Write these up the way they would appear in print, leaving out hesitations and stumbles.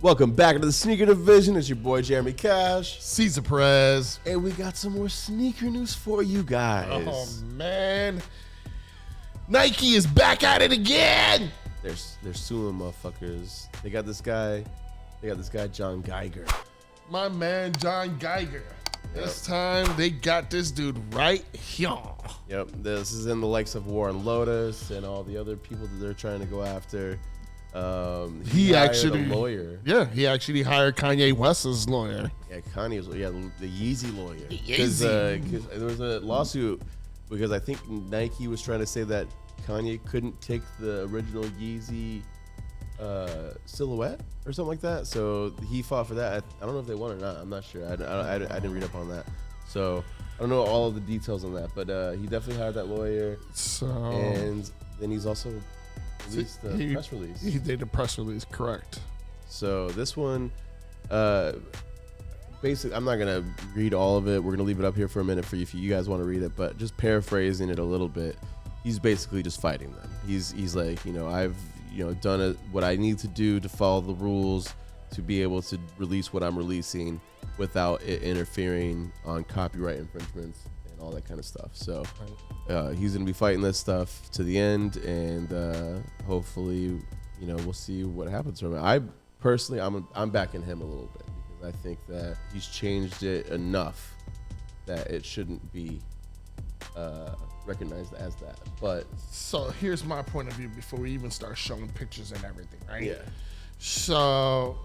Welcome back to the Sneaker Division. It's your boy Jeremy Cash, Cesar Perez, and we got some more sneaker news for you guys. Oh man, Nike is back at it again. They're suing motherfuckers. They got this guy John Geiger. My man John Geiger. This time they got this dude right here. Yep, this is in the likes of Warren Lotus and all the other people that they're trying to go after. He actually a lawyer. Yeah, he actually hired Kanye West's lawyer. Yeah, the Yeezy lawyer. Because there was a lawsuit because I think Nike was trying to say that Kanye couldn't take the original Yeezy silhouette or something like that. So he fought for that. I don't know if they won or not. I'm not sure. I didn't read up on that. So I don't know all of the details on that. But he definitely hired that lawyer. And then he's also released the press release. He did a press release, correct. So this one, basically, I'm not going to read all of it. We're going to leave it up here for a minute for you if you guys want to read it. But just paraphrasing it a little bit, he's basically just fighting them. He's like, I've done what I need to do to follow the rules to be able to release what I'm releasing without it interfering on copyright infringements and all that kind of stuff. So he's going to be fighting this stuff to the end, and hopefully, we'll see what happens from it. I personally, I'm backing him a little bit because I think that he's changed it enough that it shouldn't be recognized as that. But so here's my point of view before we even start showing pictures and everything, right? Yeah. So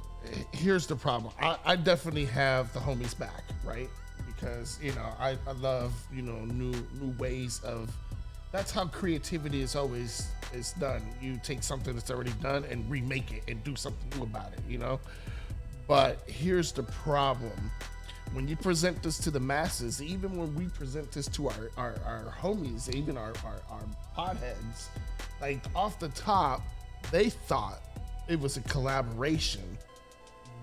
here's the problem. I definitely have the homies back, right? Because I love new ways of. That's how creativity is done. You take something that's already done and remake it and do something new about it, But here's the problem. When you present this to the masses, even when we present this to our homies, even our podheads, like off the top, they thought it was a collaboration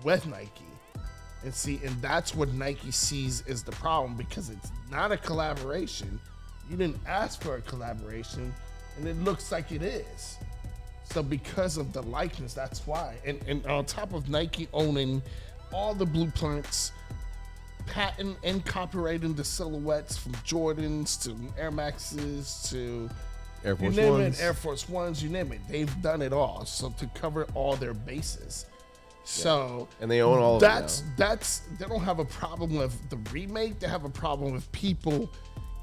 with Nike. And that's what Nike sees as the problem, because it's not a collaboration. You didn't ask for a collaboration, and it looks like it is. So because of the likeness, that's why. And on top of Nike owning all the blueprints, patent and copyrighting the silhouettes from Jordans to Air Maxes to Air Force you name Ones. it, Air Force Ones, you name it. They've done it all. So to cover all their bases. So and they own all of it now. They don't have a problem with the remake. They have a problem with people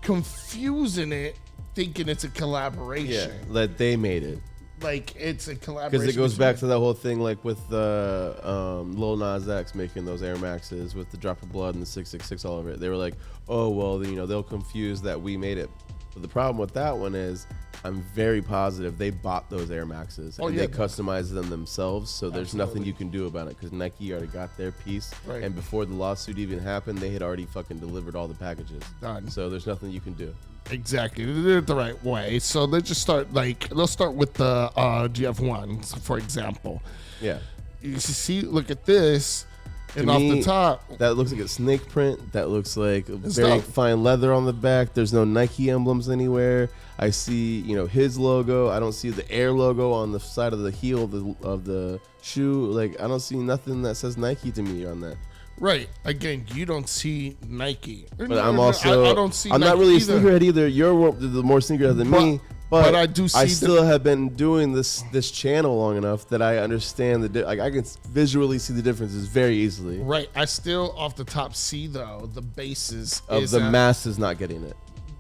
confusing it, thinking it's a collaboration. Yeah, that they made it. Like it's a collaboration. Because it goes back to that whole thing, like with Lil Nas X making those Air Maxes with the drop of blood and the 666 all over it. They were like, oh well, they'll confuse that we made it. But the problem with that one is, I'm very positive they bought those Air Maxes and they customized them themselves. So there's nothing you can do about it because Nike already got their piece. Right. And before the lawsuit even happened, they had already fucking delivered all the packages. Done. So there's nothing you can do. Exactly. They did it the right way. So let's just start let's start with the GF1s, for example. Yeah. You see, look at this. And off the top, that looks like a snake print. That looks like very fine leather on the back. There's no Nike emblems anywhere. I see, his logo. I don't see the Air logo on the side of the heel of the shoe. Like, I don't see nothing that says Nike to me on that. Right. Again, you don't see Nike. But I'm also. I don't see. I'm not really a sneakerhead either. You're the more sneakerhead than me. But I do see. I still have been doing this channel long enough that I understand I can visually see the differences very easily. Right. I still off the top see though the basis of the masses not getting it.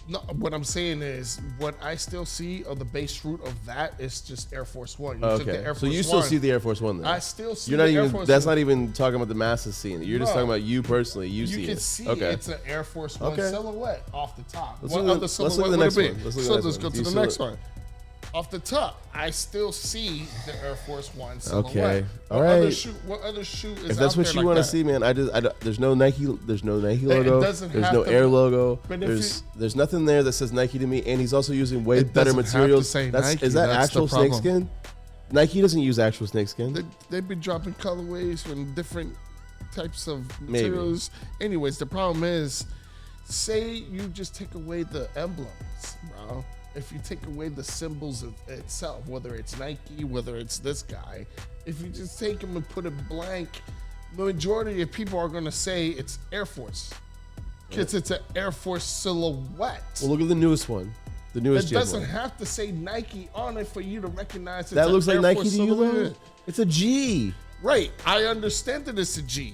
No, what I'm saying is what I still see of the base root of that is just Air Force One. You took the Air Force so you still see the Air Force One then? I still see. You're not even. That's not even talking about the masses seeing it. You're just talking about you personally. You see it. You can see it's an Air Force One silhouette off the top. What other silhouette would it be? So let's go to the next one. Off the top, I still see the Air Force One silhouette. Okay, all right. What other shoe is? If that's what you want to see, man, there's no Nike logo. There's no Air logo. There's nothing there that says Nike to me. And he's also using way better materials. Is that actual snakeskin? Nike doesn't use actual snakeskin. They've been dropping colorways from different types of materials. Anyways, the problem is, say you just take away the emblems, bro. If you take away the symbols of itself, whether it's Nike, whether it's this guy, if you just take them and put it blank, the majority of people are going to say it's Air Force. Because it's an Air Force silhouette. Well, look at the newest one. The newest It doesn't one. have to say Nike on it for you to recognize it's that looks like Air Nike Force to you, though? silhouette. It's a G. Right. I understand that it's a G.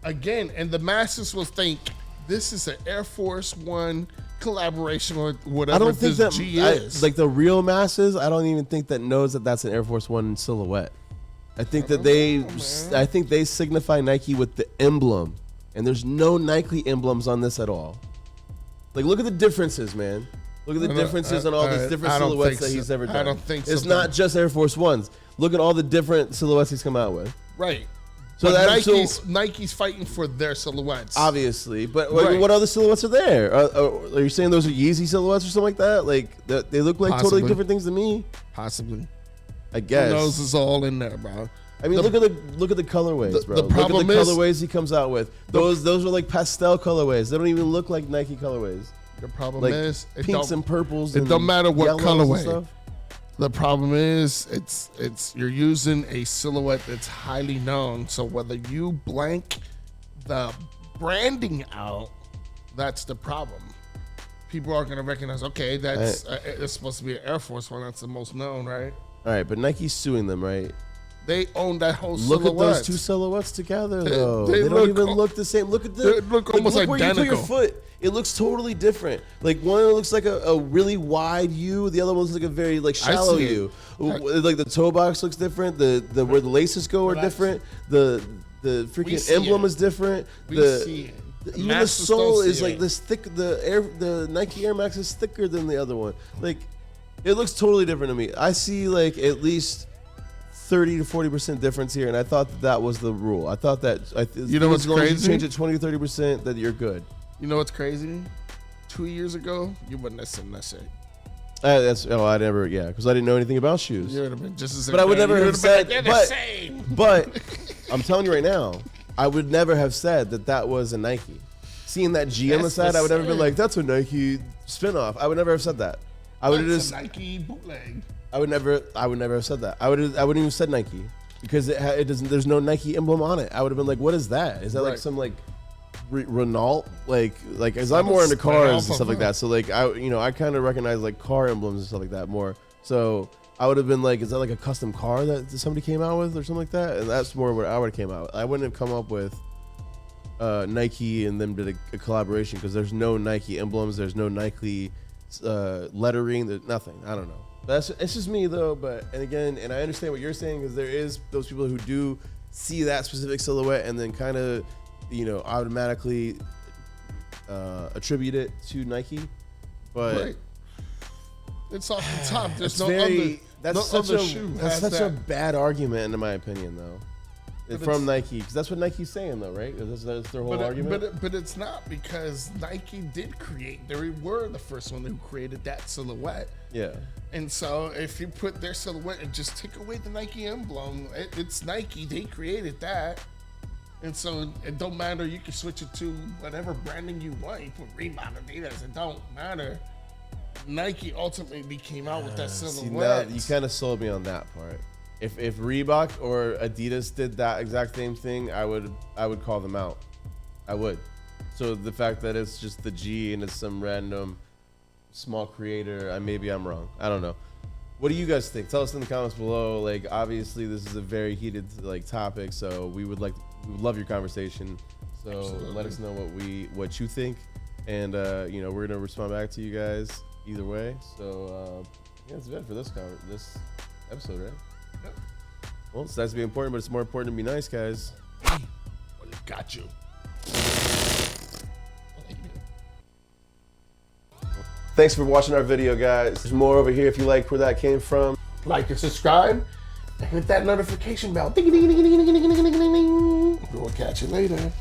Again, and the masses will think this is an Air Force One collaboration or whatever I don't think that G is. like the real masses. I don't even think that knows that that's an Air Force One silhouette. I think that I think they signify Nike with the emblem, and there's no Nike emblems on this at all. Like, look at the differences, man. Look at the differences on all these different silhouettes that he's ever done. I don't think so. It's not just Air Force Ones. Look at all the different silhouettes he's come out with. Right. So but Nike's fighting for their silhouettes. Obviously, but what other silhouettes are there? Are you saying those are Yeezy silhouettes or something like that? Like they look like totally different things to me. Possibly. I guess. Who knows? It's all in there, bro. I mean, look at the colorways, bro. The problem look at the colorways he comes out with. Those are like pastel colorways. They don't even look like Nike colorways. The problem like is pinks and purples. It don't matter what colorway. And the problem is it's you're using a silhouette that's highly known. So whether you blank the branding out, that's the problem. People are going to recognize, okay, that's it's supposed to be an Air Force One. That's the most known, right? All right, but Nike's suing them, right? They own that whole silhouette. Look at those two silhouettes together, though. They don't even look the same. Look at they look almost look identical. Where you put your foot. It looks totally different. Like one looks like a really wide U. The other one looks like a very like shallow U. Like the toe box looks different. The where the laces go are different. The freaking emblem is different. See it. Even the sole is like this thick. The Nike Air Max is thicker than the other one. Like it looks totally different to me. I see like at least 30 to 40% difference here, and I thought that was the rule. I thought that you know what's crazy? You change it 20 to 30%, that you're good. You know what's crazy? 2 years ago, you wouldn't have said that shit. I never, because I didn't know anything about shoes. You would have been just as. But I would never have said. But but I'm telling you right now, I would never have said that was a Nike. Seeing that G on the side, I would never been like, that's a Nike spinoff. I would never have said that. I would have just Nike bootleg. I would never have said that. I wouldn't even have said Nike because it doesn't. There's no Nike emblem on it. I would have been like, what is that? Is that like some like Renault, like as I'm more into cars and stuff like that, so like I kind of recognize like car emblems and stuff like that more. So I would have been like, is that like a custom car that somebody came out with or something like that? And that's more where I would have came out. I wouldn't have come up with Nike and them did a collaboration because there's no Nike emblems, there's no Nike lettering, there's nothing. I don't know. It's just me though. And I understand what you're saying because there is those people who do see that specific silhouette and then kind of automatically attribute it to Nike, but right. It's off the top. There's that's such a bad argument in my opinion, though. From Nike, because that's what Nike's saying, though, right? That's their whole argument. But it's not because Nike did create. They were the first one who created that silhouette. Yeah. And so if you put their silhouette and just take away the Nike emblem, it's Nike. They created that. And so it don't matter. You can switch it to whatever branding you want. You put Reebok or Adidas. It don't matter. Nike ultimately came out with that silhouette. See, you kind of sold me on that part. If Reebok or Adidas did that exact same thing, I would call them out. I would. So the fact that it's just the G and it's some random small creator, maybe I'm wrong. I don't know. What do you guys think? Tell us in the comments below. Like, obviously this is a very heated topic, so we would love your conversation. So Absolutely. Let us know what you think, and we're gonna respond back to you guys either way. So that's it for this episode, right? Yep. Well, it's nice to be important, but it's more important to be nice, guys. Got you. Thanks for watching our video, guys. There's more over here if you like where that came from. Like and subscribe, and hit that notification bell. Ding, ding, ding, ding, ding, ding, ding, ding, ding. We'll catch you later.